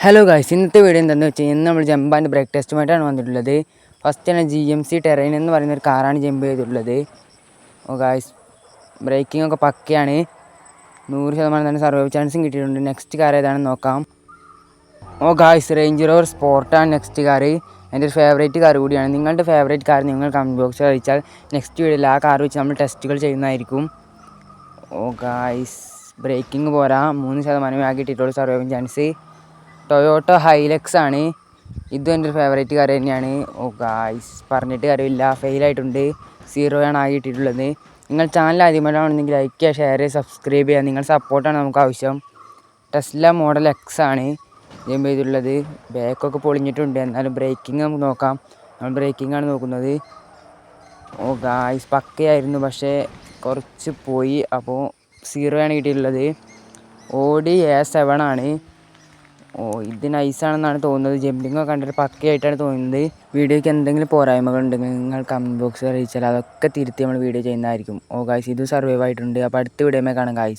Hello guys, ഇന്നത്തെ video എന്താണെന്ന് വെച്ച് കഴിഞ്ഞാൽ നമ്മൾ ജമ്പ് ആൻഡ് ബ്രേക്ക് ടെസ്റ്റുമായിട്ടാണ് വന്നിട്ടുള്ളത്. ഫസ്റ്റ് തന്നെ GMC ടെറൈൻ എന്ന് പറയുന്ന ഒരു കാറാണ് ജമ്പ് ചെയ്തിട്ടുള്ളത്. ഗായ്സ്, ബ്രേക്കിംഗ് ഒക്കെ പക്കയാണ്. 100% തന്നെ സർവൈവ് ചാൻസും കിട്ടിയിട്ടുണ്ട്. നെക്സ്റ്റ് കാർ ഏതാണെന്ന് നോക്കാം. ഗായ്സ്, റേഞ്ച് റോവർ സ്പോർട്ടാണ് നെക്സ്റ്റ് കാർ. എൻ്റെ ഒരു ഫേവറേറ്റ് കാർ കൂടിയാണ്. നിങ്ങളുടെ ഫേവറേറ്റ് കാർ നിങ്ങൾ കമൻറ്റ് ബോക്സിൽ അറിയിച്ചാൽ നെക്സ്റ്റ് വീഡിയോയിൽ ആ കാർ വെച്ച് നമ്മൾ ടെസ്റ്റുകൾ ചെയ്യുന്നതായിരിക്കും. ഗായ്സ്, ബ്രേക്കിംഗ് പോരാ, 3% കിട്ടിയിട്ടുള്ളൂ സർവൈവിങ് ചാൻസ്. ടൊയോട്ട ഹൈലക്സ് ആണ്. ഇതും എൻ്റെ ഒരു ഫേവറേറ്റ് കാർ തന്നെയാണ്. ഗായ്സ്, പറഞ്ഞിട്ട് കാര്യമില്ല, ഫെയിലായിട്ടുണ്ട്. 0 ആണ് കിട്ടിയിട്ടുള്ളത്. നിങ്ങൾ ചാനൽ ആദ്യമായിട്ടാണെങ്കിൽ ലൈക്ക് ചെയ്യുക, ഷെയർ ചെയ്യുക, സബ്സ്ക്രൈബ് ചെയ്യുക. നിങ്ങളുടെ സപ്പോർട്ടാണ് നമുക്ക് ആവശ്യം. ടെസ്ല മോഡൽ എക്സ് ആണ് ജമ്പ് ചെയ്തിട്ടുള്ളത്. ബാക്കൊക്കെ പൊളിഞ്ഞിട്ടുണ്ട്, എന്നാലും ബ്രേക്കിംഗ് നമുക്ക് നോക്കാം. നമ്മൾ ബ്രേക്കിംഗ് ആണ് നോക്കുന്നത്. ഗായ്സ്, പക്കയായിരുന്നു, പക്ഷേ കുറച്ച് പോയി. അപ്പോൾ 0 ആണ് കിട്ടിയിട്ടുള്ളത്. Audi A7 ആണ്. ഇത് നൈസാണെന്നാണ് തോന്നുന്നത്. ജമ്പിങ്ങൊക്കെ കണ്ടിട്ട് പക്കയായിട്ടാണ് തോന്നുന്നത്. വീഡിയോയ്ക്ക് എന്തെങ്കിലും പോരായ്മകളുണ്ടെങ്കിൽ നിങ്ങൾ കമൻറ്റ് ബോക്സിൽ അറിയിച്ചാൽ അതൊക്കെ തിരുത്തി നമ്മൾ വീഡിയോ ചെയ്യുന്നതായിരിക്കും. ഗായ്സ്, ഇത് സർവൈവ് ആയിട്ടുണ്ട്. അപ്പോൾ അടുത്ത വീഡിയോയിൽ കാണാം ഗായ്സ്.